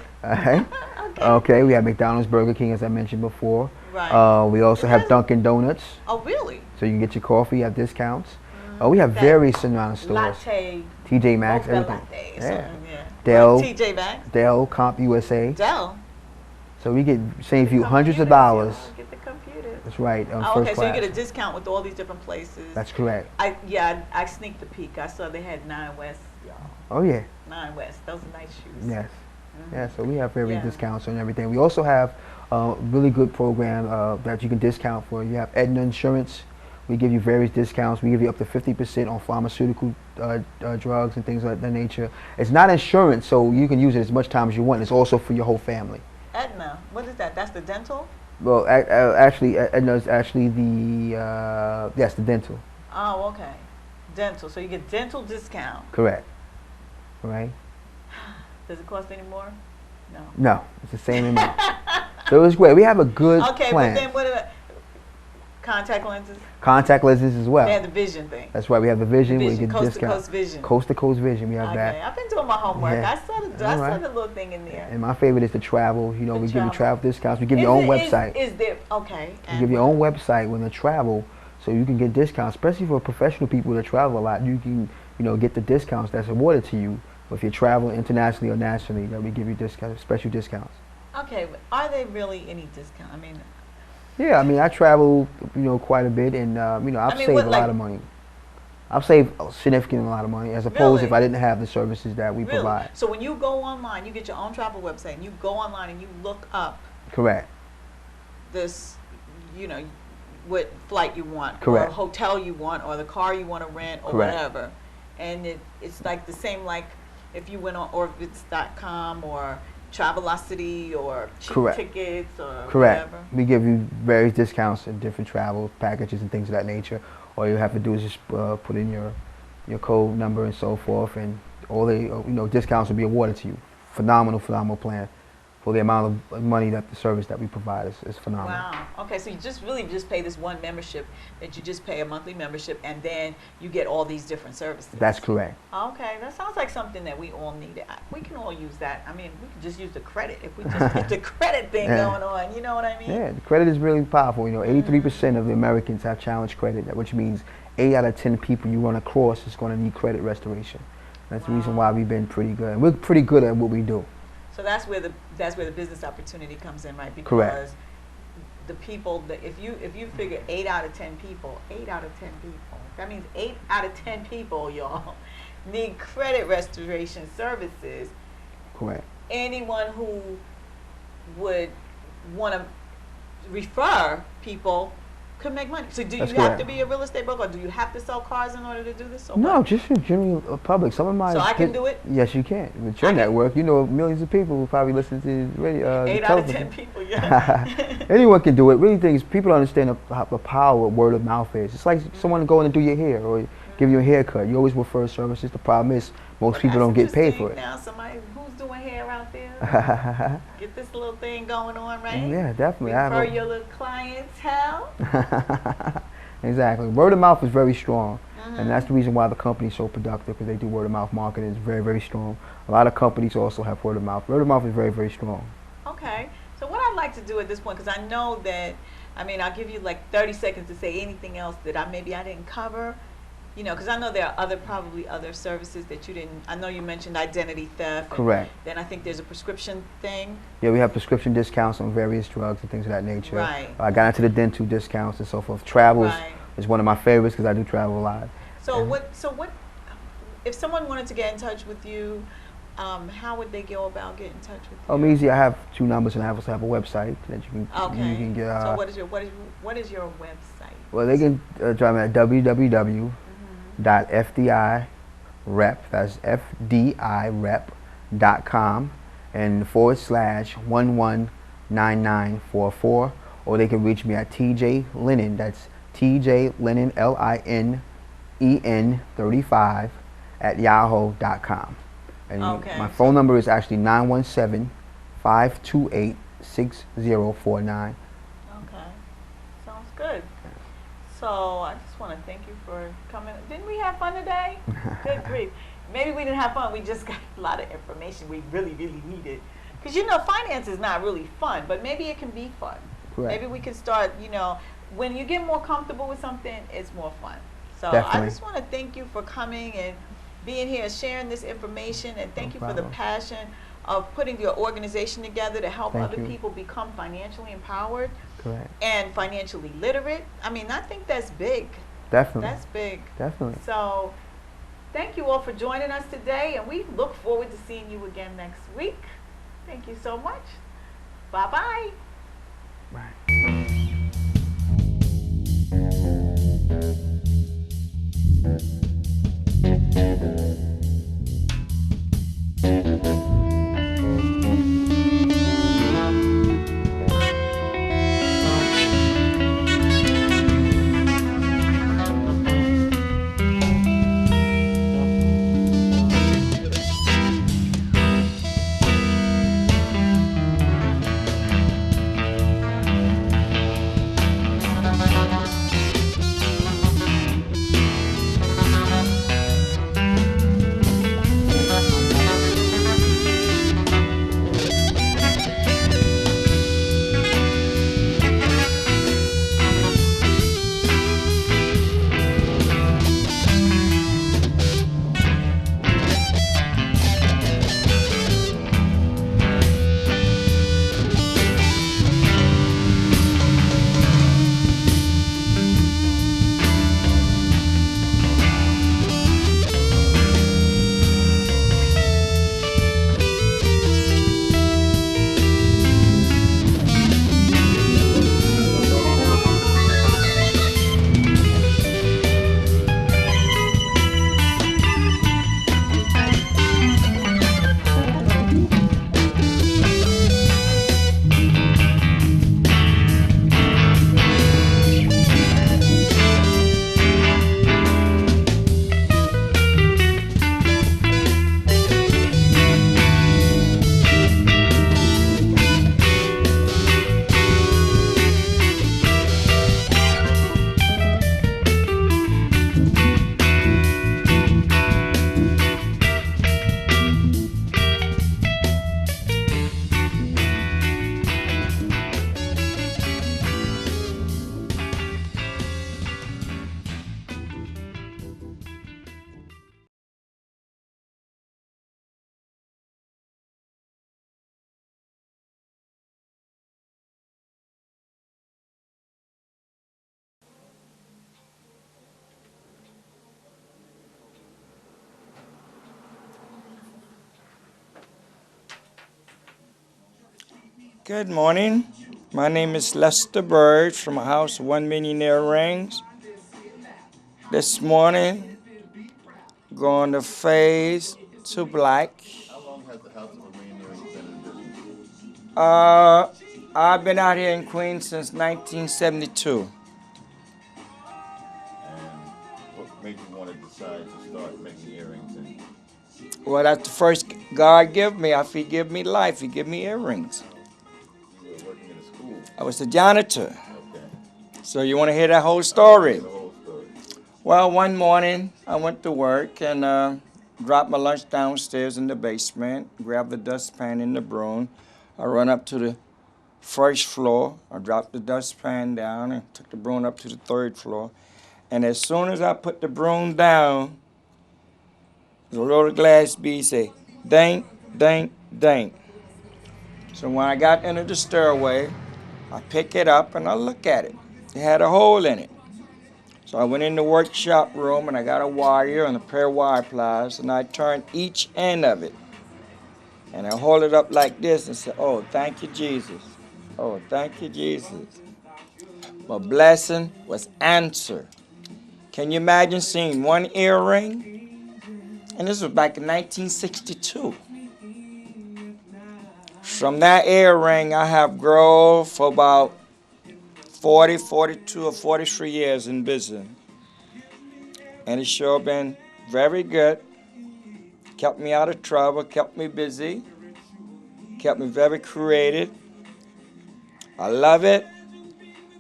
Okay. We have McDonald's, Burger King, as I mentioned before. Right. We also have Dunkin' Donuts. Oh, really? So you can get your coffee. You have discounts. We have various amount of stores. Latte. TJ Maxx, everything. Yeah. Dell. TJ Maxx. Dell, Comp USA. Dell. So we save you hundreds of dollars. Get the computer. That's right. On Okay, first so you class. get a discount with all these different places. That's correct. I sneaked a peek. I saw they had 9 West, y'all. Oh yeah. 9 West. Those are nice shoes. Yes. Yeah. So we have various discounts on everything. We also have a really good program that you can discount for. You have Aetna Insurance. We give you various discounts. We give you up to 50% on pharmaceutical drugs and things like that nature. It's not insurance, so you can use it as much time as you want. It's also for your whole family. Aetna, what is that? That's the dental? Well, actually, Aetna is actually the dental. Oh, okay. Dental. So you get dental discount. Correct. Right. Does it cost any more? No. No, it's the same amount. So it's great. We have a good plan. Okay, but then what about contact lenses? Contact lenses as well. They have the vision thing. That's right. We have the vision. We get coast discount. to coast vision. Coast to coast vision. We have that. I've been doing my homework. Yeah. I saw the little thing in there. And my favorite is the travel. We give you travel discounts. We give you your own website. Is there okay? You give your own website when they travel, so you can get discounts, especially for professional people that travel a lot. You can get the discounts that's awarded to you if you're traveling internationally or nationally. That we give you discounts, special discounts. Okay, but are they really any discount? I mean. Yeah, I mean, I travel, quite a bit, and I've saved a lot of money. I've saved a significant amount of money, as opposed if I didn't have the services that we provide. So when you go online, you get your own travel website, and you go online and you look up. Correct. This, what flight you want, correct, or hotel you want, or the car you want to rent, or correct, whatever, and it's like the same like if you went on Orbitz.com or Travelocity or cheap correct, tickets or correct. whatever. We give you various discounts and different travel packages and things of that nature. All you have to do is just put in your code number and so forth, and all the discounts will be awarded to you. Phenomenal plan for the amount of money that the service that we provide is phenomenal. Wow. Okay, so you just really just pay this one membership, that you just pay a monthly membership, and then you get all these different services. That's correct. Okay, that sounds like something that we all need. We can all use that. I mean, we can just use the credit if we just get the credit thing going on. You know what I mean? Yeah, the credit is really powerful. You know, 83% of the Americans have challenged credit, which means 8 out of 10 people you run across is going to need credit restoration. That's the reason why we've been pretty good. And we're pretty good at what we do. So that's where the business opportunity comes in, right? Because Correct. the people that if you figure 8 out of 10 people, that means 8 out of 10 people, y'all, need credit restoration services. Correct. Anyone who would want to refer people could make money. So do you have to be a real estate broker, or do you have to sell cars in order to do this? Or No, what? just in general public. Some of my So I can do it? Yes, you can. With your network, you know, millions of people will probably listen to the radio. 8 out of 10 people, yeah. Anyone can do it. Really, things people understand the power of word of mouth is. It's like someone going to do your hair or give you a haircut. You always refer services. The problem is most people don't get paid for it. Now somebody who's doing hair out there, get this little thing going on, right? Yeah, definitely. Refer your little clientele. Exactly. Word of mouth is very strong, and that's the reason why the company is so productive, because they do word of mouth marketing. It's very, very strong. A lot of companies also have word of mouth. Word of mouth is very, very strong. Okay. So what I'd like to do at this point, because I know that, I mean, I'll give you like 30 seconds to say anything else that maybe I didn't cover. You know, because I know there are probably other services that you didn't. I know you mentioned identity theft. Correct. Then I think there's a prescription thing. Yeah, we have prescription discounts on various drugs and things of that nature. Right. I got into the dental discounts and so forth. Travel is one of my favorites because I do travel a lot. So what? If someone wanted to get in touch with you, how would they go about getting in touch with you? Easy. I have 2 numbers, and I also have a website that you can. Okay. You can get. So what is your website? Well, they can drive me at www.fdirep, that's FDIRep.com, and /119944, or they can reach me at TJ Lennon, that's TJ Lennon, LINEN 35 at yahoo.com. And my phone number is actually 917-528-6049. Okay, sounds good. So I just want to thank you for coming. Didn't we have fun today? Good grief. Maybe we didn't have fun. We just got a lot of information we really, really needed. Because, you know, finance is not really fun, but maybe it can be fun. Correct. Maybe we can start, you know, when you get more comfortable with something, it's more fun. So Definitely. I just want to thank you for coming and being here, sharing this information, and thank you for the passion of putting your organization together to help other people become financially empowered. Correct. And financially literate. I mean, I think that's big. Definitely. That's big. Definitely. So thank you all for joining us today, and we look forward to seeing you again next week. Thank you so much. Bye-bye. Bye. Good morning. My name is Lester Byrd from a house of 1 millionaire rings. This morning, going to Fade-to-Black. How long has the House of Armenian Earrings been in business? I've been out here in Queens since 1972. And what made you want to decide to start making earrings? Well, that's the first God give me. If He give me life, He give me earrings. You were working in a school. I was a janitor. Okay. So you want to hear that whole story? The whole story. Well, one morning I went to work and dropped my lunch downstairs in the basement, grabbed the dustpan and the broom. I run up to the first floor. I dropped the dustpan down and took the broom up to the third floor. And as soon as I put the broom down, the little glass bead say, ding, ding, ding. So when I got into the stairway, I pick it up and I look at it. It had a hole in it. So I went in the workshop room and I got a wire and a pair of wire pliers and I turned each end of it. And I hold it up like this and say, oh, thank you, Jesus. Oh, thank you, Jesus. My blessing was answered. Can you imagine seeing one earring? And this was back in 1962. From that earring, I have grown for about 40, 42, or 43 years in business. And it's sure been very good. Kept me out of trouble, kept me busy, kept me very creative. I love it,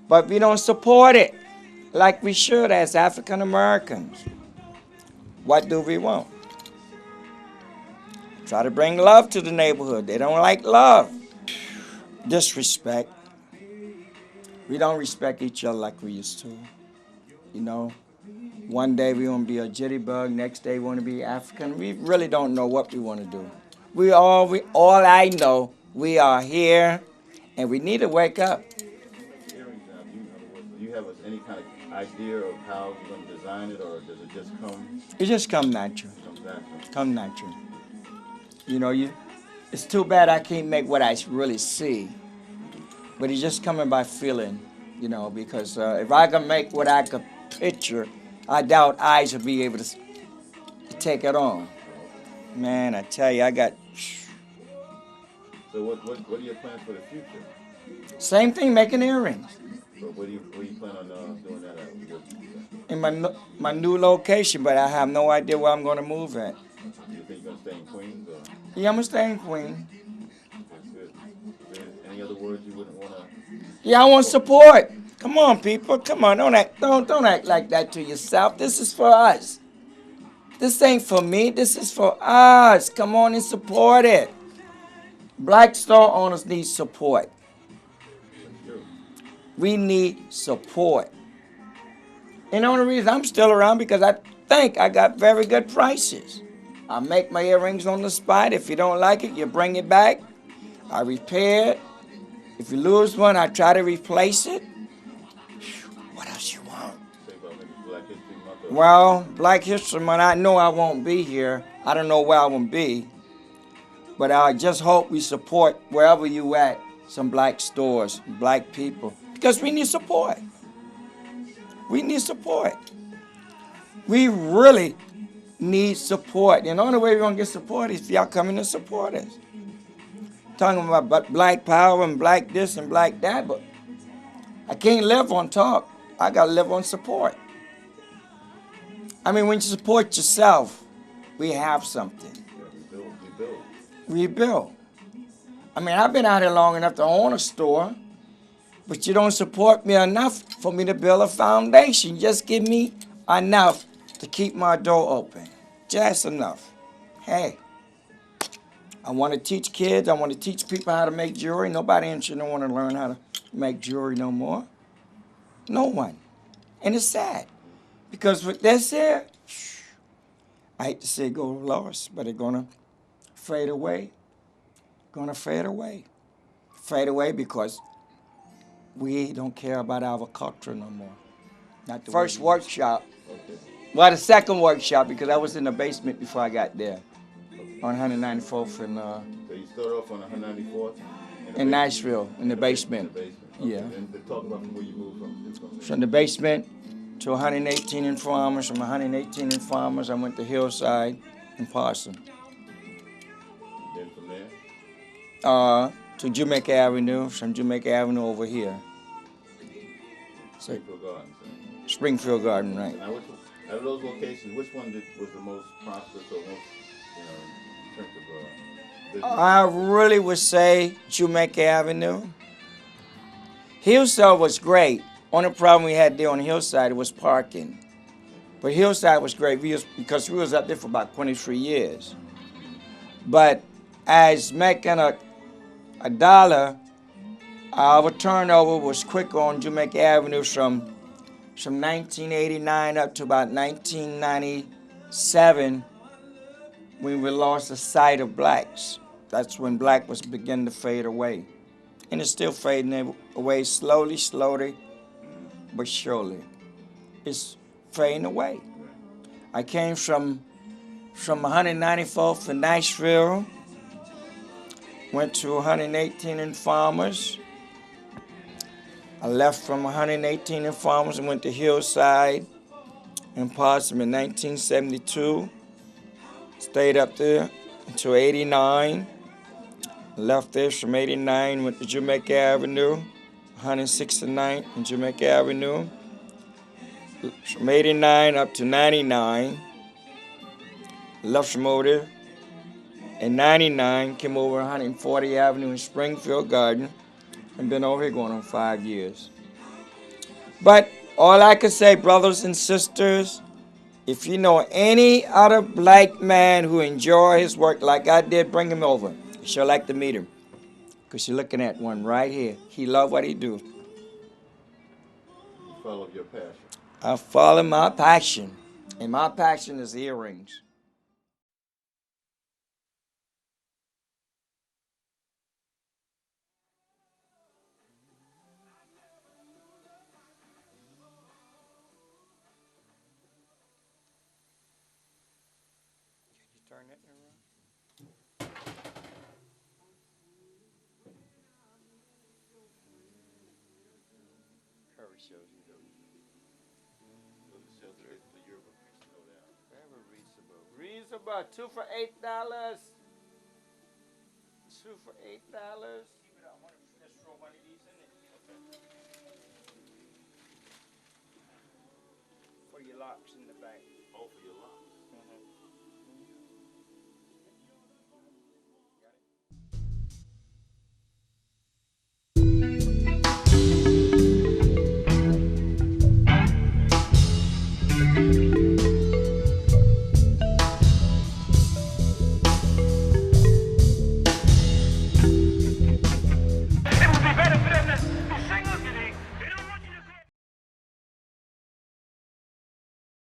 but we don't support it like we should as African Americans. What do we want? Try to bring love to the neighborhood. They don't like love. Disrespect. We don't respect each other like we used to. You know, one day we want to be a jittybug, next day we want to be African. We really don't know what we want to do. All I know, we are here and we need to wake up. Earrings now, do you have any kind of idea of how you're going to design it, or does it just come? It just come natural. It comes natural. Come natural. You know, it's too bad I can't make what I really see. But it's just coming by feeling, you know, because if I can make what I could picture, I doubt eyes will be able to take it on. Man, I tell you, I got... So what are your plans for the future? Same thing, making earrings. So where do you plan on doing that at? In my new location, but I have no idea where I'm going to move at. Do you think you're going to stay in Queens? Or? Yeah, I'm going to stay in Queens. That's good. Is there any other words you wouldn't want to... Yeah, I want support. Come on, people. Come on. Don't act like that to yourself. This is for us. This ain't for me. This is for us. Come on and support it. Black store owners need support. We need support. And the only reason I'm still around because I think I got very good prices. I make my earrings on the spot. If you don't like it, you bring it back. I repair it. If you lose one, I try to replace it. What else you want? Well, Black History Month, I know I won't be here. I don't know where I will be. But I just hope we support wherever you at, some black stores, black people. Because we need support. We need support. We really need support. And the only way we're going to get support is if y'all come in and support us. Talking about black power and black this and black that, but I can't live on talk. I got to live on support. I mean, when you support yourself, we have something. We build. I mean, I've been out here long enough to own a store, but you don't support me enough for me to build a foundation. Just give me enough to keep my door open. Just enough. Hey, I want to teach kids. I want to teach people how to make jewelry. Nobody in here don't want to learn how to make jewelry no more. No one. And it's sad. Because with this here, I hate to say go lost, but it's going to fade away. Going to fade away. Fade away because we don't care about our culture no more. Not the first workshop. Okay. Well, the second workshop, because I was in the basement before I got there. On 194th and... So you started off on 194th? In Nashville, in the basement. Okay. Yeah. And talk about where you moved from. From the basement to 118 in Farmers. From 118 in Farmers, I went to Hillside and Parson. Then from there? To Jamaica Avenue. From Jamaica Avenue over here. Springfield Gardens. Springfield Garden, right. Now, out of those locations, which one was the most prosperous or most, in terms of business? I really would say Jamaica Avenue. Hillside was great. Only problem we had there on Hillside was parking. But Hillside was great because we was up there for about 23 years. But as making a dollar, our turnover was quicker on Jamaica Avenue from 1989 up to about 1997 when we lost the sight of blacks. That's when black was beginning to fade away. And it's still fading away slowly, but surely. It's fading away. I came from 194th in Nashville, went to 118 in Farmers. I left from 118 in Farmers and went to Hillside in Possum in 1972. Stayed up there until 89. Left there from 89, went to Jamaica Avenue, 169th and Jamaica Avenue. From 89 up to 99. Left from over there. In 99, came over 140 Avenue in Springfield Garden. And been over here going on 5 years. But all I can say, brothers and sisters, if you know any other black man who enjoy his work like I did, bring him over. You sure like to meet him. Because you're looking at one right here. He love what he do. You follow your passion. I follow my passion. And my passion is earrings. Turn that around. Curry shows you though. Very reasonable. Reasonable. 2 for $8. 2 for $8. Keep it at 100. Let's throw one of these in it. For your locks in the back. Oh, for your locks.